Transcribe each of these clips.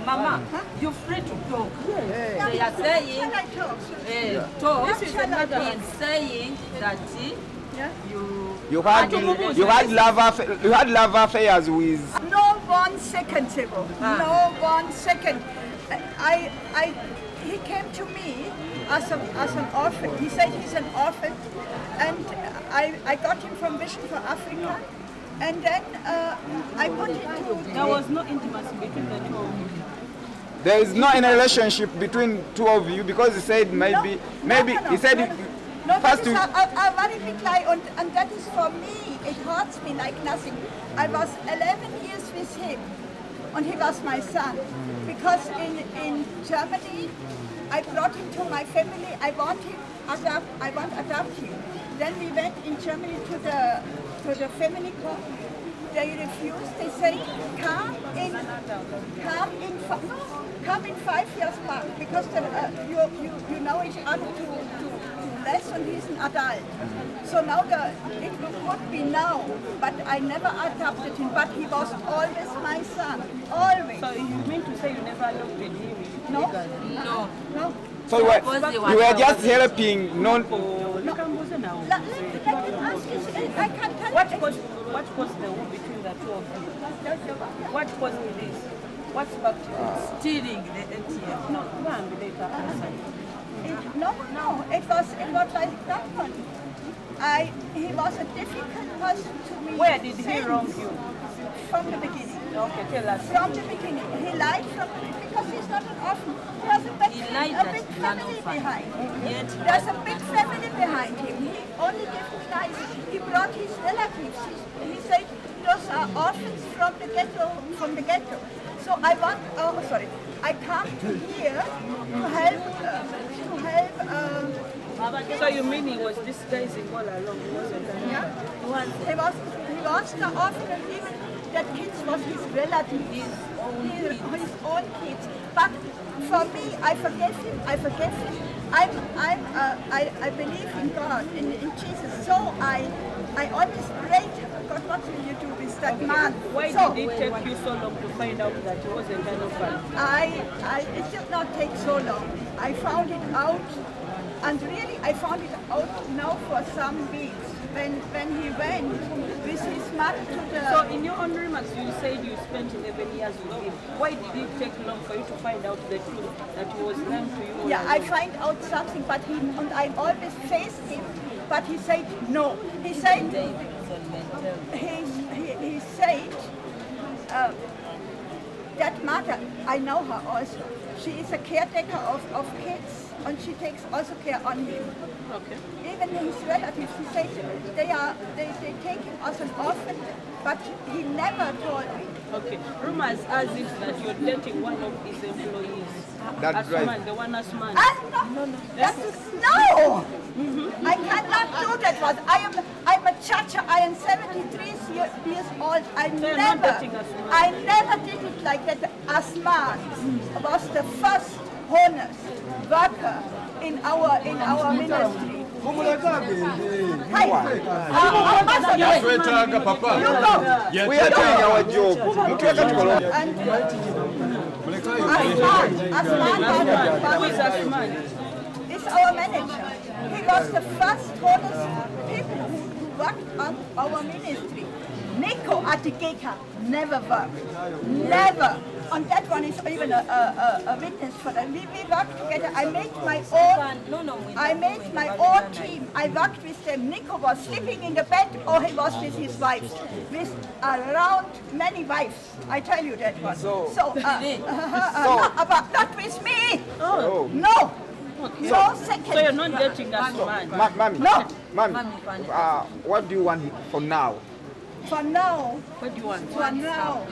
Mama, you're free to talk. Yes. They are saying, Can I talk? talk. This is another He's saying that You had love affairs with. No 1 second, Sibo. No 1 second. He came to me as an orphan. He said he's an orphan, and I got him from Vision for Africa, and then I put it to. There was no intimacy between the two of you. There is no any relationship between two of you because he said maybe he said No, first that is a very big lie, and that is for me. It hurts me like nothing. I was 11 years with him, and he was my son. Because in Germany, I brought him to my family. I want adopt him. Then we went in Germany to the family court. They refused. They say come in 5 years back because you know each other to less, and he's an adult. So now it would be now, but I never adopted him. But he was always my son, always. So you mean to say you never adopted him? No. so you were just helping non. Let me ask you. I can tell What you. caused the war between the two of you? What caused this? What sparked it? stealing the ATM. No, go and be later answer. No. It was like that one. He was a difficult person to me. Where did he wrong you? From the beginning. Okay, tell us. From the beginning. He lied because he's not an orphan. He has a big lied that family he's not orphan. behind him. Yet There's a big family behind him. He only gives me nice. He brought his relatives. He said those are orphans from the ghetto. So I come to here to help. So you mean he was disguising all along? He wasn't Yeah. He was the orphan, and even that kids was his relative, his own kids. But for me, I forgive him. I believe in God, in Jesus. So I always prayed, God, what will you do with that man? Why did it take you so long to find out that he wasn't an orphan? It did not take so long. I found it out, and really I found it out now for some weeks when he went with his mother to the. So in your own remarks, you said you spent 11 years with him. Why did it take long for you to find out the truth that he was lying to you? Yeah, I find out something, but I always faced him, but he said no. He said he said that mother, I know her also. She is a caretaker of kids, and she takes also care on him. Okay. Even his relatives, he said they take him as an orphan, but he never told me. Okay. Rumors as if that you're dating one of his employees. That's right. Asman, the one Asman. No! I cannot do that one. I'm a chacha. I am 73 years old. I not dating Asman. never did it like that. Asman was the first honest worker in our ministry. Hi. We are doing our job. Asman Who is Asman? is our manager. He was the first honest people who worked on our ministry. Nico Atikeka never worked. Never. And that one is even a witness for that. We worked together. I made my own team. I worked with them. Nico was sleeping in the bed, or he was with his wives. With around many wives. I tell you that one. No, but not with me. Oh. No. Okay. No second. So you're not dating Asman? Mommy. No. Mommy. What do you want for now? For now. What do you want? For now.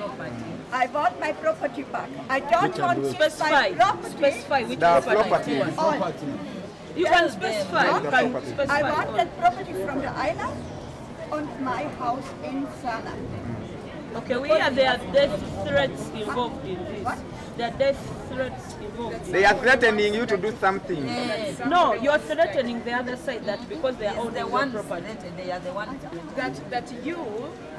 I want my property back. I don't want to Specify. my property. Specify which The property. property. All. You can specify. You can specify. I want that property from the island and my house in Sana. Okay, we hear there are death threats involved in this. What? There are death threats involved in They are threatening you to do something. yes, No, you're threatening the other side that because they are on the the ones property. they are the ones. that you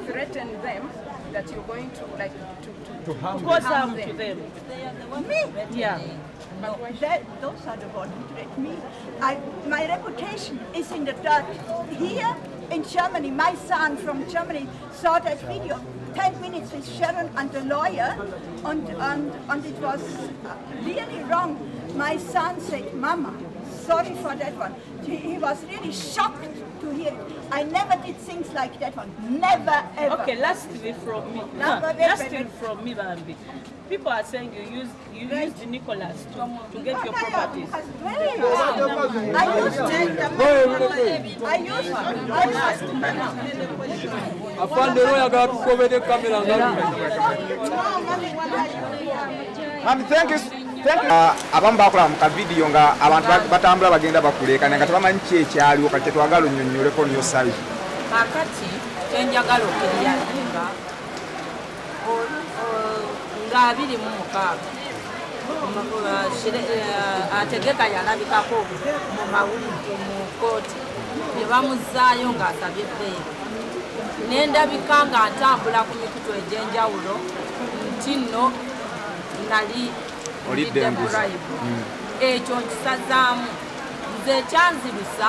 threaten them that you're going to like to Cause harm to them. Me? Yeah. Those are the ones who threaten me. My reputation is in the dirt. Here in Germany, my son from Germany saw that video, 10 minutes with Sharon and the lawyer, and it was really wrong. My son said, Mama, sorry for that one. He was really shocked to hear it. I never did things like that one. Never, ever. Okay, lastly from me. Lastly from me, Bambi. People are saying you used Nicholas to get your properties. Thank you. Abamu bakola mu kavidiyo nga abantu batambula bagenda bakulekana nga tebamanyi ki ekyaliwo kati twagala onnyonnyoleko n'osabi. Kakati kyenjagala okiryanenga nga 26 ategeka yalabikako mu mawulire mu kooti ne bamuzzaayo ng'asabye bbeeri. N'endabika nga ntambula ku mikutu egy'enjawulo nti nno nali olidde burayibu. Ekyo nkisazaamu. Nze ekyanzirusa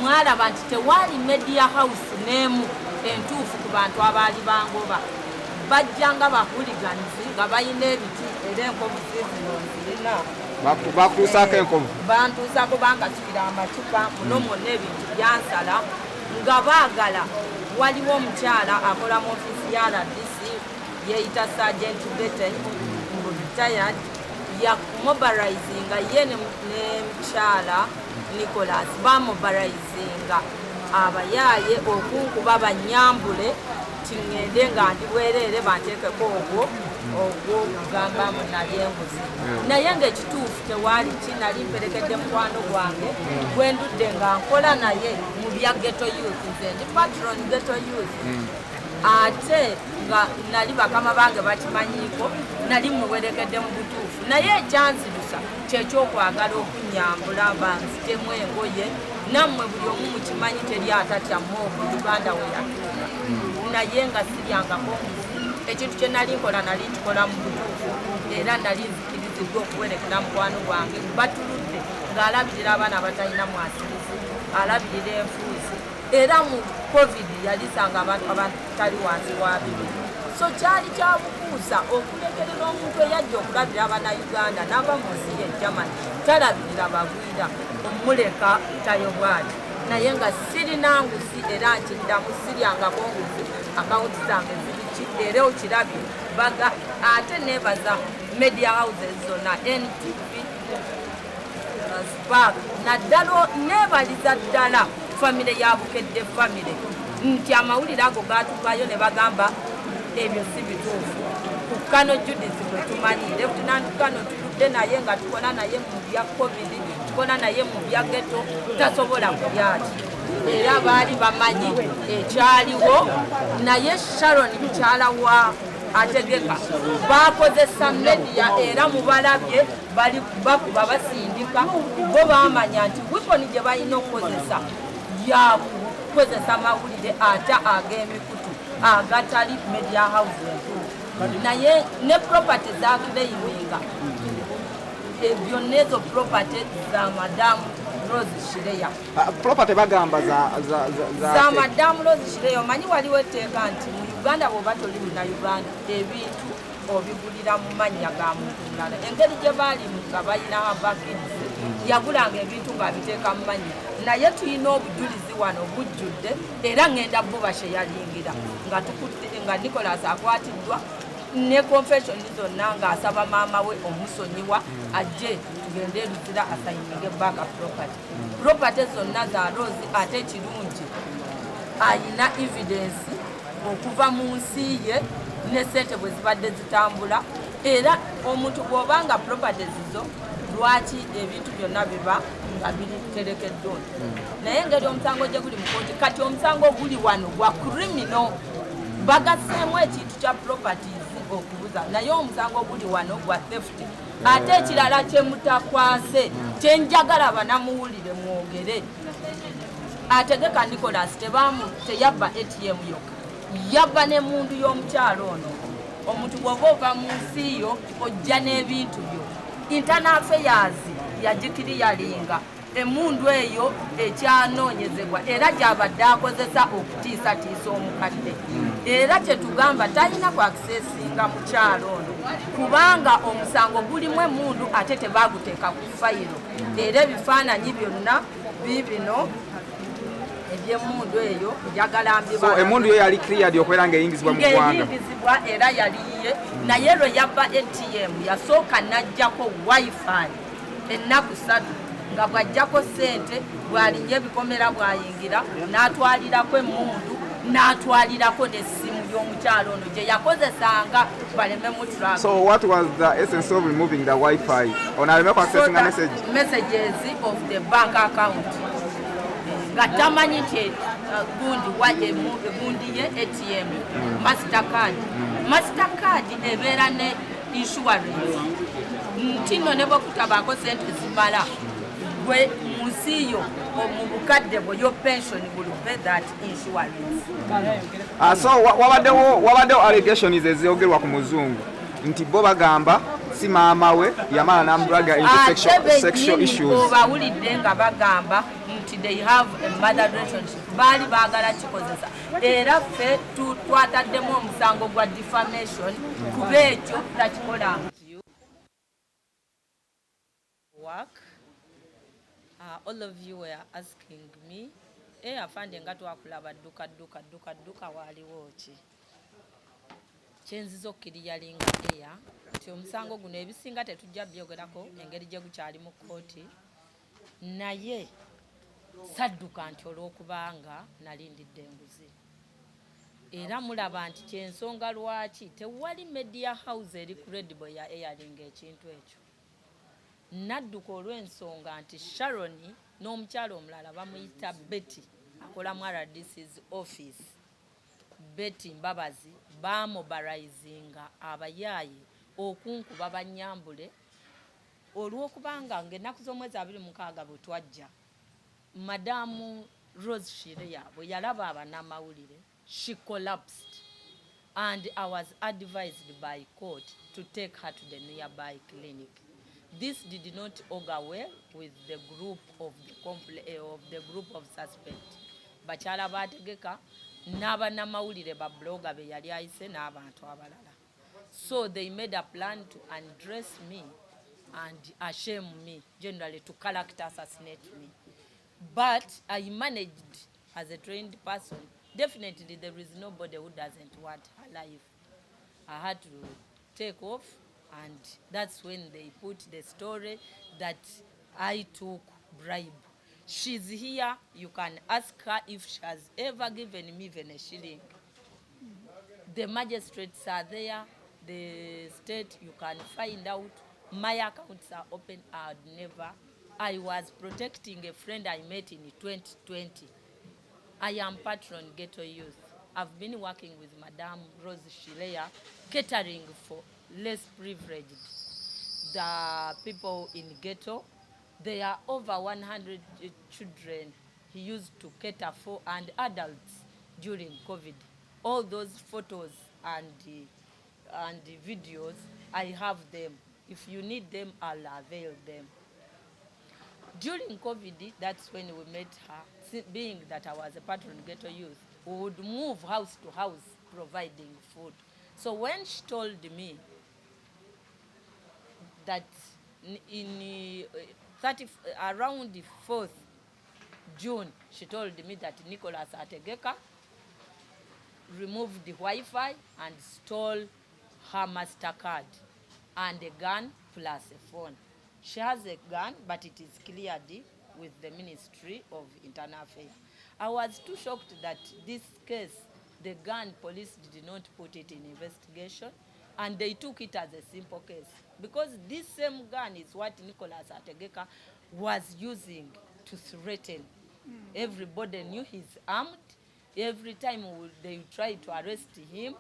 mwalaba nti tewaali media house n'emu entuufu ku bantu abaali bangoba. Bajja nga bahuliganizi nga balina ebiti era enkovu zino nzirina. Bakutuusaako enkovu? Bantuusaako bankasukira amacupa muno mwonna ebintu byansala nga baagala. Waliwo omukyala akola mu ofiisi ya RDC yeeyita Sergeant Beten mu retired yakumobilizinga ye ne mukyala Nicholas bamobilizinga abayaaye okunkuba banyambule tingende nga ndi bwereere banteekeko ogwo okugamba munali enguzi. Naye ng'ekituufu tewaali kinali mperekedde mukwano gwange gwendudde nga nkola naye mu bya ghetto youth. Nze ndi patron ghetto youth. Ate nga nali bakama bange bakimanyiiko nali muwerekedde mu butuufu. Naye ekyanzirusa kyekyokwagala okunyambula banzitemu engoye nammwe buli omu mukimanyi teri atatyamu Uganda we yatuuka. Naye nga siryangako ekintu kye nali nkola nali nkikola mu butuufu era nali nzikiriziddwa okuwerekera mukwano gwange batuludde ng'alabirira abaana abatalina mwasirizi, alabirira enfuuzi era mu covid yalisanga abantu abatali wansi wa 2. So kyali kya bukuusa okulekerera omuntu eyajja okulabira Abannayuganda n'ava mu nsi ye Germany talabirira bagwira omuleka tayobwali. Naye nga sirina nguzi era nkiddamu siryangako nguzi akawunti zange zibiki era okirabye baga. Ate nebaza media houses zonna NTV, Spark naddala nebaliza ddala famire ya Bukedde famire nti amawulire ago gatukayo ne bagamba ebyo si bituufu. Ku Kano Judith bwe tumanyi Lieutenant Kano tuludde naye nga tukola naye mu bya covid tukola naye mu bya ghetto tasobola kubyaki era baali bamanyi ekyaliwo. Naye Sharon mukyala wa ategeka bakozesa media era mubalabye bali bakuba basindika bo bamanya nti weapon gye balina okukozesa ya kukozesa mawulire ate ag'emikutu agatali media house entuufu. Naye ne property za claiming byonna ezo property za Madamu Rose Shireya. Property bagamba za Madamu Rose Shireya. Omanyi waliwo etteeka nti mu Uganda bw'oba toli na Uganda ebintu obigulira mu mannya ga muntu mulala. Engeri gye baali nga balina abakidzi yagulanga ebintu ng'abiteeka mu mannya. Naye tulina obujulizi wano bujjudde era ngenda Bubashe yalingira nga tukutte nga Nicholas akwatiddwa ne confession zonna ng'asaba maama we omusonyiwa ajje tugende Luzira asayininge back property zonna za Rose. Ate kirungi ayina evidence okuva mu nsi ye ne ssente bwe zibadde zitambula. Era omuntu bw'obanga properties zo lwaki ebintu byonna biba nga biriterekeddwa. Naye engeri omusango gye guli mu kooti kati omusango guli wano gwa criminal bagaseemu ekintu kya properties okubuza. Naye omusango guli wano gwa theft. Ate ekirala kye mutakwase kyenjagala banamuwulire mwogere ategeka Nicholas teyabba ATM yokka yabba n'emmundu y'omukyalo ono. Omuntu bw'oba ova mu nsi yo ojja n'ebintu byo. Internal Affairs yagikiriyalinga emmundu eyo ekyanoonyezebwa era gy'abadde akozesa okutiisatiisa omukadde. Era kyetugamba talina ku akisesinga mukyalo ono kubanga omusango gulimu emmundu ate tebaaguteeka ku fayiro. Era ebifaananyi byonna biibino eby'emmundu eyo njagala mbiba. So emmundu yo yali cleared okubeera ng'eyingizibwa mu ggwanga. Ng'eyingizibwa era yaliye naye lwe yabba ATM yasooka n'ajjako wifi ennaku 3 nga bw'ajjako ssente bw'alinnya ebikomera bw'ayingira n'atwalirako emmundu n'atwalirako n'essimu y'omukyalo ono gye yakozesanga baleme mu traffic. So what was the essence of removing the Wi-Fi? On aleme ku accessing a messages of the bank account. Nga tamanyi nti gundi ye ATM Mastercard. Mastercard ebeera ne insurance. Ntino ne bw'okutabaako ssente zimala gwe mu nsi yo mu bukadde bwo yo pension will pay that insurance. So wabaddewo allegations eziogerwa ku muzungu nti bo bagamba si maama we yamala n'amulaga into sexual issues. Bawulidde nga bagamba nti they have a mother relationship. Baali baagala kikozesa. Era ffe twataddemu omusango gwa defamation kuba ekyo takikola. Work. All of you were asking me, afande nga twakulaba dduka waaliwo ki? Kyenziza okkiriyalinga nti omusango guno ebisinga tetujja byogerako engeri gye gukyali mu kkooti, naye sadduka nti olw'okubanga nalindidde enguzi. Era mulaba nti kyensonga lwaki tewali media house eri credible ya eyalinga ekintu ekyo. Nadduka olw'ensonga nti Sharon n'omukyalo omulala bamuyita Betty akola mu RDC's office. Betty Mbabazi bamobilizinga abayaaye okunkuba Banyambule olw'okubanga ng'ennaku z'omwezi 26 bwe twajja Madamu Rose Shireya bwe yalaba abanamawulire, she collapsed and I was advised by court to take her to the nearby clinic. This did not augur well with the group of suspects. Bachala bategeka n'abanamawulire ba blogger be yali ayise n'abantu abalala. So they made a plan to undress me and ashame me, generally to character assassinate me. But I managed as a trained person. Definitely there is nobody who doesn't want her life. I had to take off, and that's when they put the story that I took bribe. She's here. You can ask her if she has ever given me even a shilling. The magistrates are there. The state, you can find out. My accounts are open. I was protecting a friend I met in 2020. I am patron Ghetto Youth. I've been working with Madame Rose Shireya, catering for less privileged, the people in ghetto. There are over 100 children he used to cater for and adults during COVID. All those photos and videos, I have them. If you need them, I'll avail them. During COVID, that's when we met her. Being that I was a patron Ghetto Youth, we would move house to house providing food. So when she told me that in around the 4th June, she told me that Nicholas Ategeka removed the Wi-Fi and stole her MasterCard and a gun plus a phone. She has a gun, but it is cleared with the Ministry of Internal Affairs. I was too shocked that this case, the gun, police did not put it in investigation, and they took it as a simple case. Because this same gun is what Nicholas Ategeka was using to threaten. Everybody knew he's armed. Every time they tried to arrest him,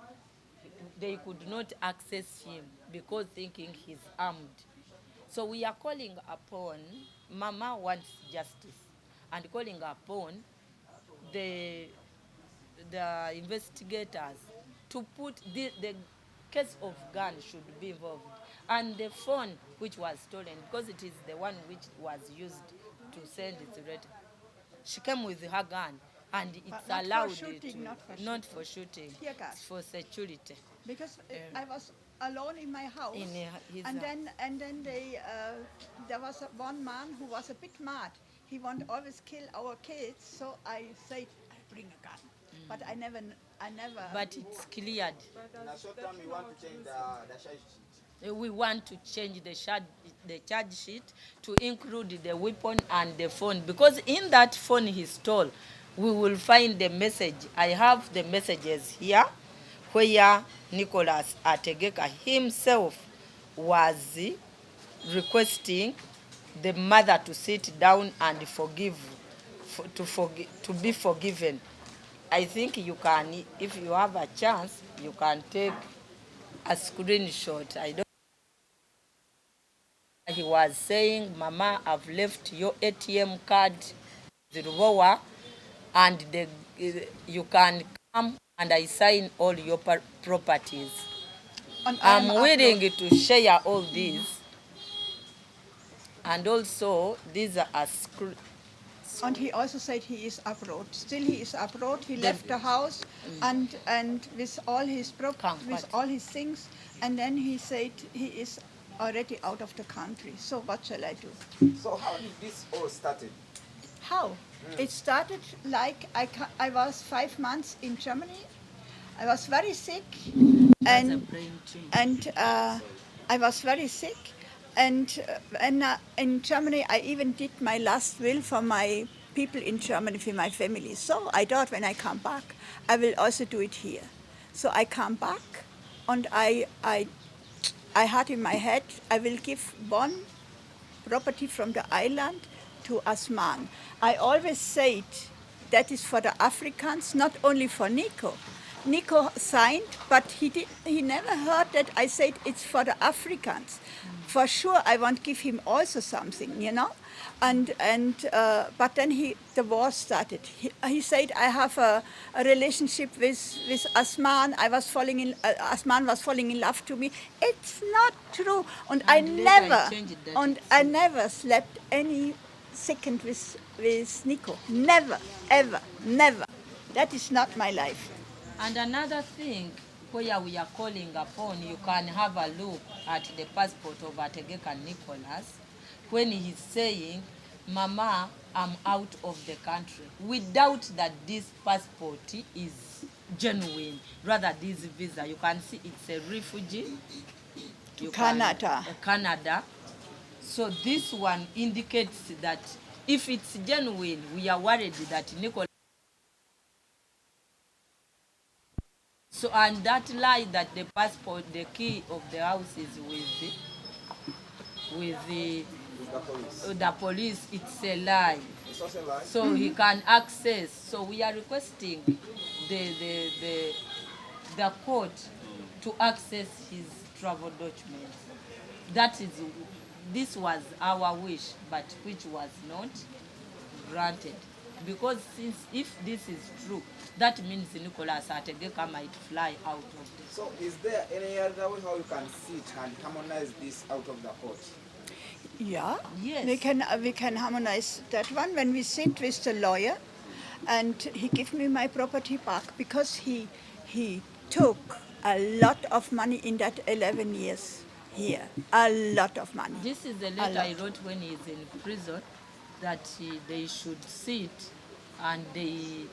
they could not access him because thinking he's armed. So we are calling upon, Mama wants justice, and calling upon the the investigators to put the case of gun should be involved, and the phone which was stolen, because it is the one which was used to send the threat. She came with her gun, and it's But not for allowed shooting, to, not for shooting. Tear gas. It's for security. Because I was alone in my house, In his and house. then there was one man who was a bit mad. He wanted to always kill our kids, so I said, "I'll bring a gun," but I never. But it's cleared. In a short time, we want to change the charge sheet. We want to change the charge sheet to include the weapon and the phone, because in that phone he stole, we will find the message. I have the messages here where Nicholas Ategeka himself was requesting the mother to sit down and to be forgiven. I think you can, if you have a chance, you can take a screenshot. I don't. He was saying, "Mama, I've left your ATM card, the Rubowa, and you can come and I sign all your properties. And I'm willing to share all these." And also, these are And he also said he is abroad. Still, he is abroad. He left the house and with all his with all his things, and then he said he is already out of the country. So what shall I do? So how did this all started? How? It started like I was 5 months in Germany. I was very sick, and I was very sick. And in Germany, I even did my last will for my people in Germany, for my family. So I thought when I come back, I will also do it here. So I come back, and I had in my head, I will give one property from the island to Asman. I always said that is for the Africans, not only for Nico. Nico signed, but he never heard that I said it's for the Africans. For sure, I want to give him also something, you know. But then the war started. He said I have a relationship with Asman. Asman was falling in love to me. It's not true, and I never slept any second with Nico. Never, ever, never. That is not my life. And another thing, where we are calling upon, you can have a look at the passport of Ategeka Nicholas when he's saying, "Mama, I'm out of the country," without that this passport is genuine. Rather, this visa, you can see it's a refugee. Canada. So this one indicates that if it's genuine, we are worried that Nicholas. So, and that lie that the passport, the key of the house is with the police, it's a lie. It's also a lie. So he can access. So we are requesting the court to access his travel documents. This was our wish, but which was not granted. Because if this is true, that means Nicholas Ategeka might fly out of this. So is there any other way how you can sit and harmonize this out of the court? Yeah. Yes. We can harmonize that one when we sit with the lawyer, and he give me my property back because he took a lot of money in that 11 years here. A lot of money. This is the letter I wrote when he's in prison, that they should sit and they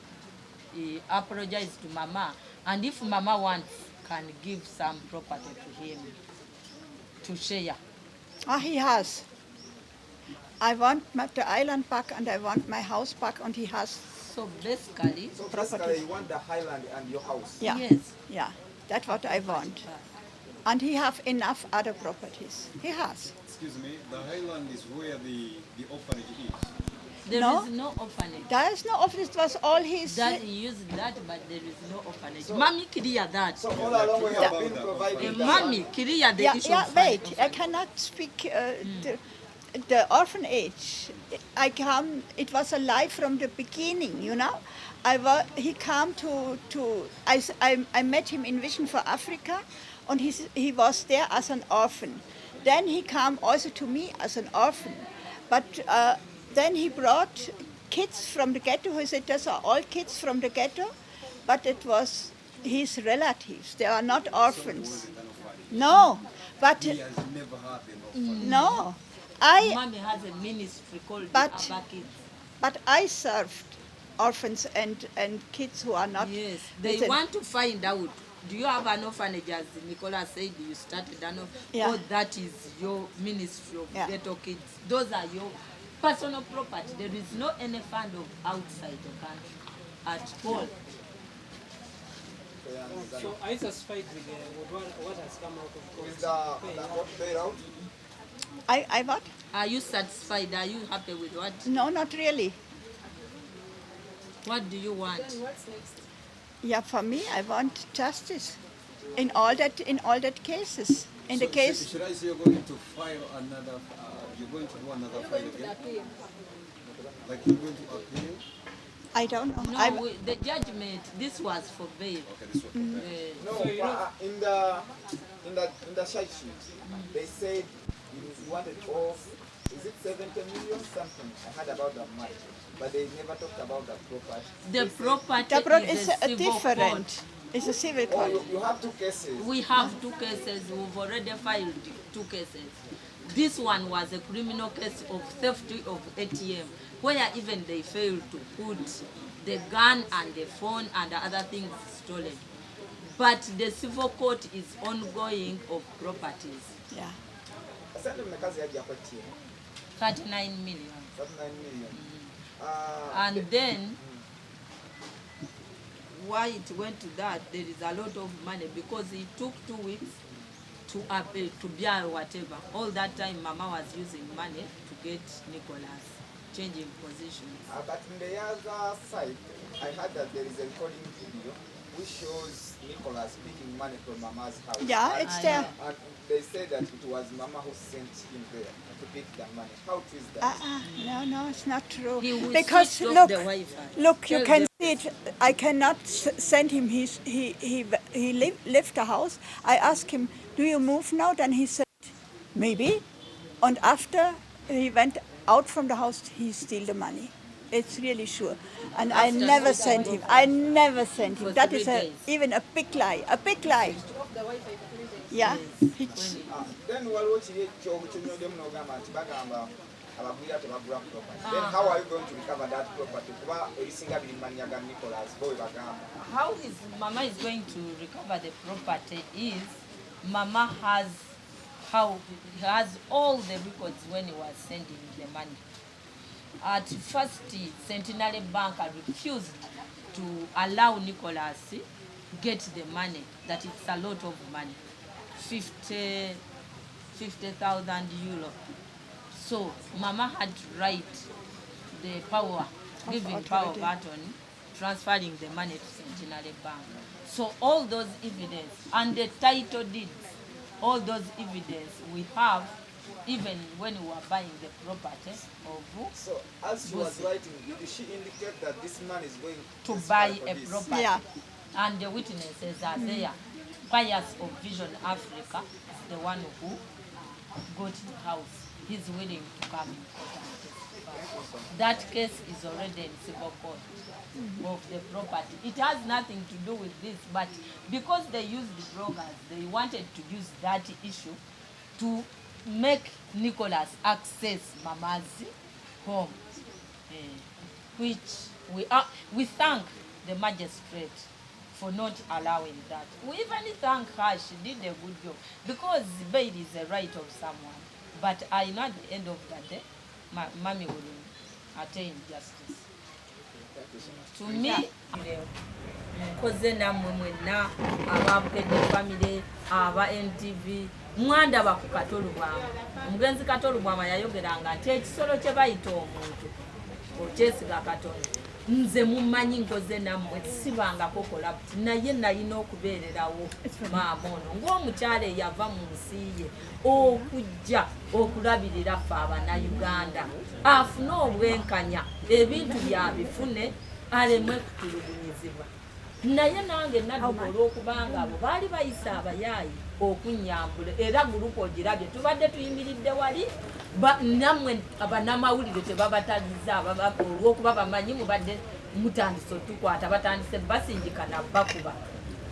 apologize to Mama, and if Mama wants, can give some property to him to share. He has. I want the island back, and I want my house back, and he has. So basically, You want the highland and your house? Yeah. Yes. Yeah, that's what I want. And he have enough other properties. He has. Excuse me, the highland is where the orphanage is. There No. is no orphanage. There is no office. It was all his. That he used that, but there is no orphanage. Mommy, clear that. So all along we have Yeah. been providing Mommy, clear the issue. Yeah, of wait. I orphanage. cannot speak. The orphanage. It was a lie from the beginning, you know. he came I met him in Vision for Africa, and he was there as an orphan. Then he came also to me as an orphan, but then he brought kids from the ghetto. He said those are all kids from the ghetto, but it was his relatives. They are not orphans. No, but He has never had an orphan. no, Mommy has a ministry called But- Abba Kids. but I served orphans and kids who are not. Yes, they listen, want to find out. Do you have an orphanage, as Nicola said, you started an orphanage? Yeah. Or that is your ministry of Yeah. ghetto kids? Those are your personal property. There is no any fund of outside the country at all. So are you satisfied with what has come out of With court? the court bailout? I what? Are you satisfied? Are you happy with what? No, not really. What do you want? Yeah, for me, I want justice in all that cases. In the case, Should I say you're going to file another, you're going to do another file again? Like you're going to appeal? I don't know. No, the judgment, this was for bail. Okay, this one. No, in the charge sheet, they said you wanted off, is it 70 million something? I heard about that much, but they never talked about the property. The property the pro- is is a civil different. court. It's a civil Oh, court. you have two cases. We have two cases. We've already filed two cases. This one was a criminal case of theft of ATM, where even they failed to put the gun and the phone and the other things stolen. But the civil court is ongoing of properties, Yeah. Asante mnakazi yaji hapa chini. 39 million. 39 million. And then, why it went to that, there is a lot of money because it took 2 weeks to appeal, to bear whatever. All that time, Mama was using money to get Nicholas changing positions. But in the other side, I heard that there is a recording video which shows Nicholas picking money from Mama's house. Yeah, it's there. And they said that it was Mama who sent him there to pick the money. How true is that? No, it's not true. He will Because switch off look, the Wi-Fi. look, you Tell can them. see it. I cannot send him. He left the house. I asked him, "Do you move now?" Then he said, "Maybe." And after he went out from the house, he steal the money. It's really sure. And I After never 3 sent him. days. I never sent him. For That 3 is days. even a big lie. A big lie. Yeah. It's- Then waliwo kiri ekyobukinyodde munogamba nti bagamba abagwira tebagula property. Then how are you going to recover that property? Kuba ebisinga biri mu mannya ga Nicholas bo bwe bagamba. How is Mama is going to recover the property is Mama has all the records when he was sending the money. At first, Centenary Bank refused to allow Nicholas get the money, that it's a lot of money, 50,000 euro. So Mama had to write the power, giving power of attorney, transferring the money to Centenary Bank. So all those evidence and the title deeds, all those evidence we have, even when we were buying the property of So as she was writing, did she indicate that this man is going to this buy for a this? property. Yeah. And the witnesses are there. Pius of Vision Africa is the one who got the house. He's willing to come in court and testify. That case is already in civil court of the property. It has nothing to do with this, but because they used the bloggers, they wanted to use that issue to make Nicholas access Mama's home, which we thank the magistrate for not allowing that. We even thank her, she did a good job, because bail is a right of someone. But I know at the end of the day, Mommy will attain justice. To me, nkoze nammwe mwenna ababukedde family aba NTV mwandaba ku Katolubwama. Omugenzi Katolubwama yayogeranga nti ekisolo kye bayita omuntu okyesiga Katonda. Nze mumanyi nkoze nammwe sibangako kola buti naye nalina okubeererawo maama ono ng'omukyala eyava mu nsi ye okujja okulabirira ffe Abanayuganda afune obwenkanya ebintu byabifune alemwe kutulugunyizibwa. Naye nange nadduka olw'okubanga abo baali bayisa abayaayi okunyambula era gurupu ogirabye tubadde tuyimiridde wali nammwe abanamawulire tebabataliza olw'okuba bamanyi mubadde mutandise otukwata batandise basindikana bakuba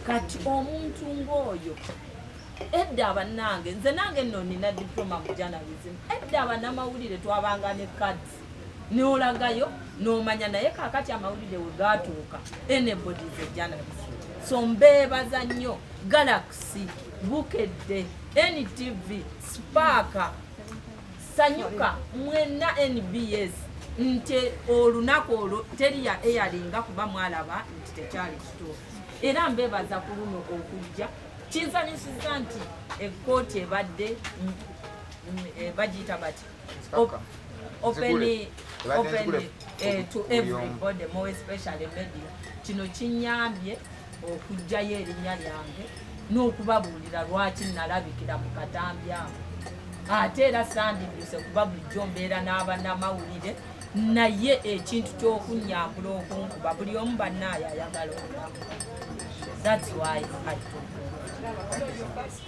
kati omuntu ng'oyo edda abannange nze nange nno nina diploma mu journalism edda abanamawulire twabanga ne cards n'olagayo n'omanya naye kaakati amawulire we gaatuuka anybody is a journalist so mbeebaza nnyo Galaxy Bukedde NTV Spark Sanyuka mwena NBS nti olunaku olwo teri ya eyalinga kuba mwalaba nti tekyali kituufu era mbeebaza ku luno okujja kinsanyusiza nti ekkooti ebadde bagiyita bati open to everybody more especially media kino kinyambye okujjayo erinnya lyange n'okubabuulira lwaki nalabikira mu katambi awo ate era sandibyuse kuba bulijjo mbeera n'abanamawulire naye ekintu ky'okunyambula okunkuba buli omu bannaayo ayagala okulamu. That's why I told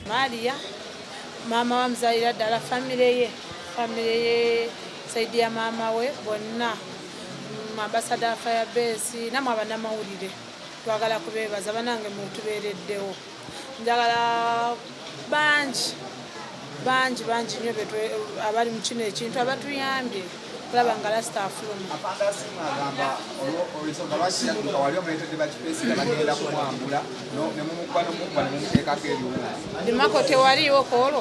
Maria mama wamzalira ddala famire ye saidi ya mama we bonna ambassador fire base namwe abanamawulire twagala kubeebaza banange mutubeereddewo njagala bangi nnyo abali mu kino ekintu abatuyambye kulaba nga lasita afuluma apandasimu agamba olusonga lwakiyadduka wali omuleetedde bakifeesi nga bagenda kumwambula nemumukuba nemumuteekako ebiwunzi limako tewaliiwo koolo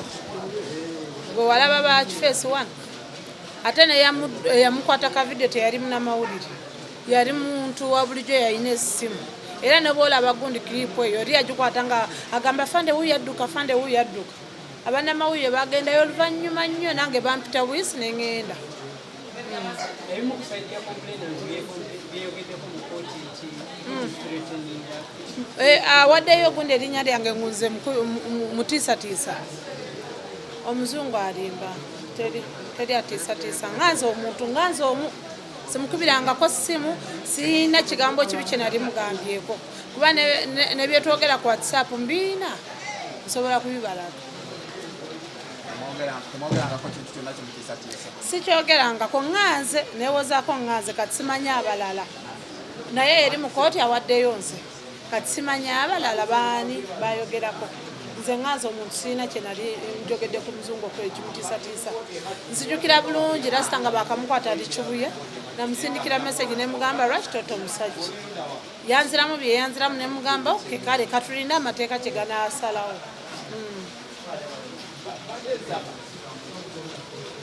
gwe walaba ba kifeesi wano ate neyamukwata ka video teyali munamawulire yali muntu wa bulijjo yalina essimu era ne bwolaba gundi kiripu eyo eri yagikwata nga agamba fande wuyu yadduka abanamawulire bagendayo oluvannyuma nnyo nange bampita bwisi neŋŋenda awaddeyo gundi erinnya lyange ngunze mutiisatiisa omuzungu alimba teri atiisatiisa nganze omu simukubirangako ssimu siina kigambo kibi kye nali mugambyeko kuba ne byetwogera ku WhatsApp mbiina nsobola kubibalaga sikyogerangako nganze newozaako nganze kati simanya abalala naye eri mu kooti awaddeyo nze kati simanya abalala baani bayogerako nze nganze omuntu siina kye nali njogedde ku muzungu okukimutiisatiisa nzijukira bulungi lasita nga bakamukwata ali kibuye namusindikira message nemugamba lwaki toto omusajja yanziramu bye yanziramu nemugamba oke kale katulina amateeka kye ganaasalawo